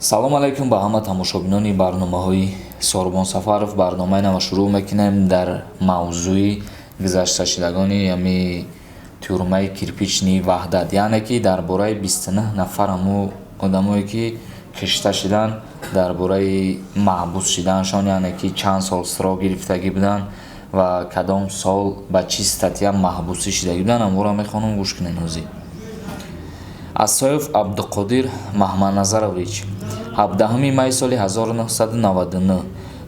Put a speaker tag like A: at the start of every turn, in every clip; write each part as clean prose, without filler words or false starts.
A: салом алайкум ба ҳама тамошобинони барномаҳои Сорбон Сафаров. барномаи нава шурӯъ мекунем дар мавзӯи гузашташудагони яъне тюрмаи кирпични ваҳдат, яъне ки дар бораи 29 нафар ҳамун одамое ки кишта шудан дар бораи маҳбус шуданашон, яъне ки чанд сол срок гирифтагӣ буданд ва кадом сол ба чӣ статья маҳбусӣ шудагӣ буданд, ҳамонро мехонам гӯш кунем. ҳозир Асоев Абдуқодир Маҳмадназарович 17 майи соли 1999,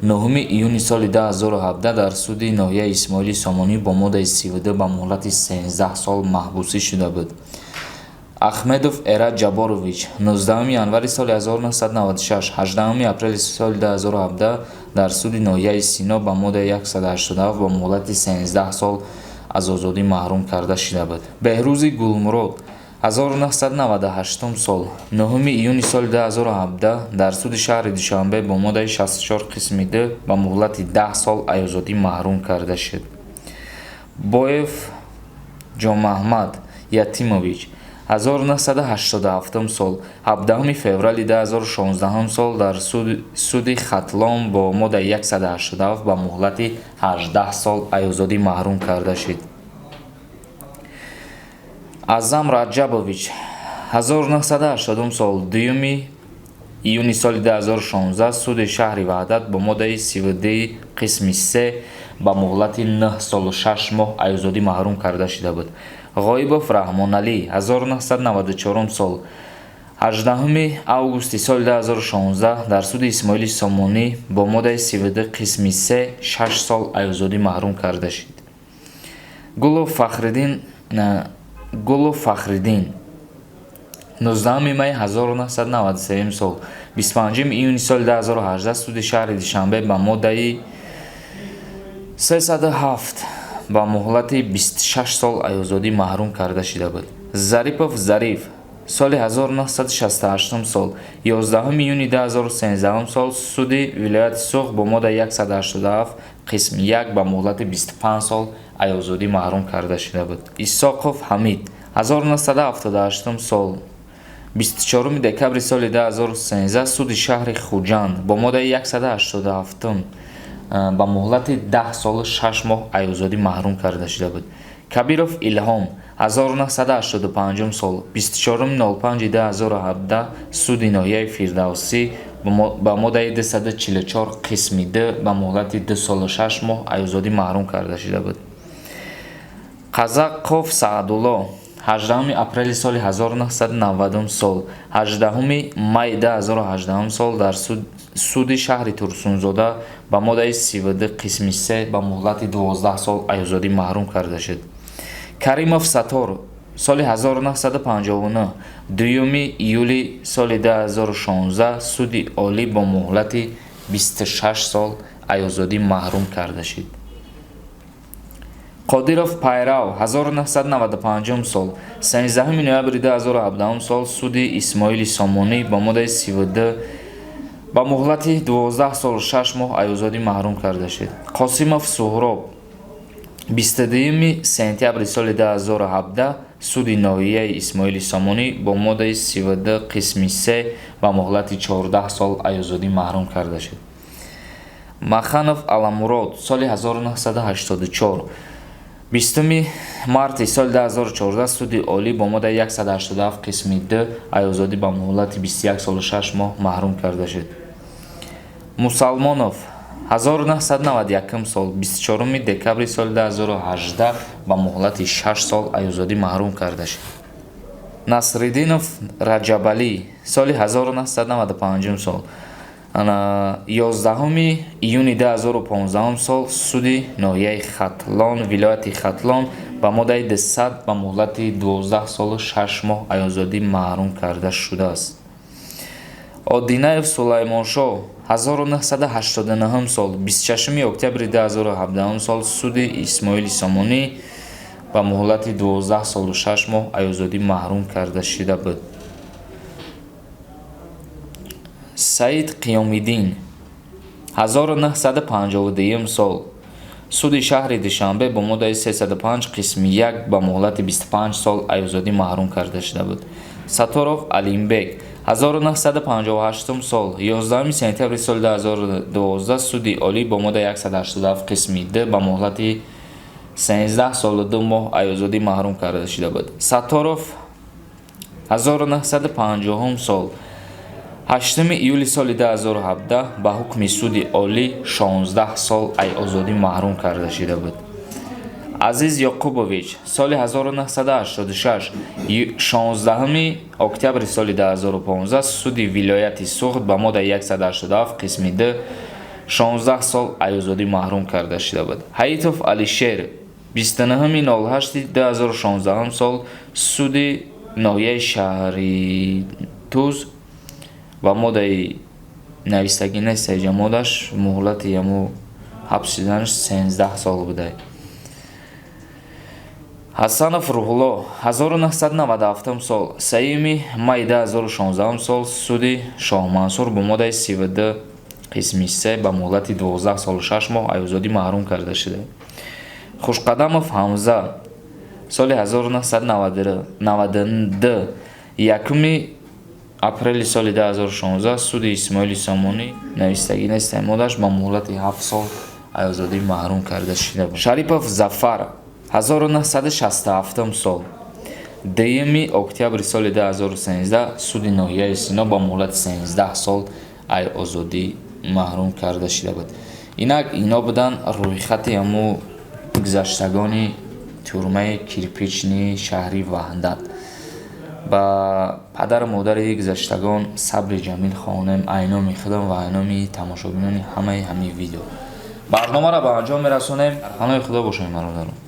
A: 9 июни соли 2017 дар суди ноҳияи Исмоили Сомонӣ бо моддаи 32 ба муҳлати 13 сол маҳбусӣ шуда буд. Ахмедов Эрад Ҷаборович 19 январи соли 1996, 18 апрели соли 2017 дар суди ноҳияи Сино ба моддаи 187 ба муҳлати 13 сол аз озодӣ маҳрум карда шуда буд. Беҳрӯзи Гулмурод 1998 сол, 9 июни соли 2017 дар суди шаҳри Душанбе бо моддаи 64 қисми 2 ба муҳлати 10 сол аз озодӣ маҳрум карда шуд. Боев Ҷомаҳмад Ятимович 1987 сол, 17 феврали 2016 сол дар суди Хатлон бо моддаи 187 ба муҳлати 18 сол аз озодӣ маҳрум карда шуд. Азам Раҷабович 1980 сол, 2 июни соли 2016 суди шаҳри Ваҳдат бо моддаи 32 қисми 3 ба муҳлати 9 солу 6 моҳ аз озодӣ маҳрум карда шуда буд. Ғоибов Раҳмоналӣ 1994 сол, 18 августи соли 2016 дар суди Исмоили Сомонӣ бо моддаи 32 қисми 3 6 сол аз озодӣ маҳрум карда шуд. Гулов Фахриддин 19 май 1997 сол, 25 июни соли 2018 суди шаҳри Душанбе ба моддаи 307 ба муҳлати 26 сол аз озодӣ маҳрум карда шуда буд. Зарипов Зариф соли 1968 сол, 11 июни 2013 сол суди вилояти Суғ бо моддаи 187 қисми 1 ба муҳлати 25 сол аз озодӣ маҳрум карда шуда буд. Исоқов Ҳамид 1978 сол, 24 декабри соли 2013 суди шаҳри Хуҷанд бо моддаи 187 ба муҳлати 10 солу 6 моҳ аз озодӣ маҳрум карда шуда буд. Кабиров Илҳом 1985 сол, 24/05/2017 суди ноҳияи Фирдавсӣ ба моддаи 244 қисми 2 ба муҳлати 2 солу 6 моҳ аз озодӣ маҳрум карда шуда буд. Қазақов Саъдулло 18 апрели соли 1990 сол, 18 май 2018 сол дар суди шаҳри Турсунзода ба моддаи 32 қисми 3 ба муҳлати 12 сол аз озодӣ маҳрум карда шуд. Каримов Сатор соли 1959, 2 июли соли 2016 суди олӣ бо муҳлати 26 сол аз озодӣ маҳрум карда шуд. Қодиров Пайрав 1995 сол, 13 ноябри 2017 сол суди Исмоили Сомонӣ ба моддаи 32 ба муҳлати 12 солу 6 моҳ аз озодӣ маҳрум карда шуд. Қосимов Суҳроб 22 сентябри соли 2017 суди ноҳияи Исмоили Сомонӣ бо моддаи 32 қисми 3 ба муҳлати 14 сол аз озодӣ маҳрум карда шуд. Маханов Аламурод соли 1984, 20 марти соли 2014 суди олӣ бо моддаи 187 қисми 2 аз озодӣ ба муҳлати 21 солу 6 моҳ маҳрум карда шуд. Мусалмонов 1991 сол, 24 декабри соли 2018 ба муҳлати 6 сол аз озодӣ маҳрум карда шуд. Насриддинов Раҷабалӣ соли 1995 сол, 11 июни 2015 сол суди ноҳияи Хатлон вилояти Хатлон ба моддаи 200 ба муҳлати 12 солу 6 моҳ аз озодӣ маҳрум карда шудааст. Одинаев Сулаймоншоҳ 1989 сол, 26 октябри 2017 сол суди Исмоили Сомонӣ ба муҳлати 12 солу 6 моҳ аз озодӣ маҳрум карда шуда буд. Саид Қиёмиддин 1952 сол, суди шаҳри Душанбе бо моддаи 305 қисми 1 ба муҳлати 25 сол аз озодӣ маҳрум карда шуда буд. Саторов Алимбек 1958 сол 11 сентябри соли 2012 суди олӣ бо моддаи 187 қисми д ба муҳлати 13 солу 2 моҳ айозодӣ маҳрум карда шуда буд. Сатторов 1950 сол 8 июли соли 2017 ба ҳукми суди олӣ 16 сол айозодӣ маҳрум карда шуда буд. Азиз Ёқубович соли 1986 16 октябри соли 2015 суди вилояти Суғд ба моддаи 187 қисми д 16 сол айозодӣ маҳрум карда шуда буд. Ҳаитов Алишер 29/08/2016 сол суди ноҳияи шаҳри Туз ба моддаи навистагӣ нест ҷа моддаш муҳлати яму ҳабс шуданаш 13 сол будай. Ҳасанов Рӯҳулло 1997 сол 3 май 2016 сол суди Шоҳмансур ба моддаи 32 қисми 3 ба муҳлати 12 солу 6 моҳ айозодӣ маҳрум карда шуда. Хушқадамов Ҳамза соли 1992 1 апрели соли 2016 суди Исмоили Сомонӣ навистагӣ нест моддаш ба муҳлати 7 сол айозодӣ маҳрум карда шуда буд. Шарипов Зафар 1967 сол 2 октябри соли 2013 суди ноҳияи Сино ба муҳлати 13 сол айозодӣ маҳрум карда шуда буд. Инак ино буданд рӯйхати ҳаму гузаштагони тюрмаи кирпични шаҳри Ваҳдат. ба падару модари гузаштагон сабри ҷамил хоҳонем айноми худам ва айноми тамошобинони ҳамаи ҳамин видео. барномаро ба анҷом мерасонем. паноҳи худо бошед мародарон.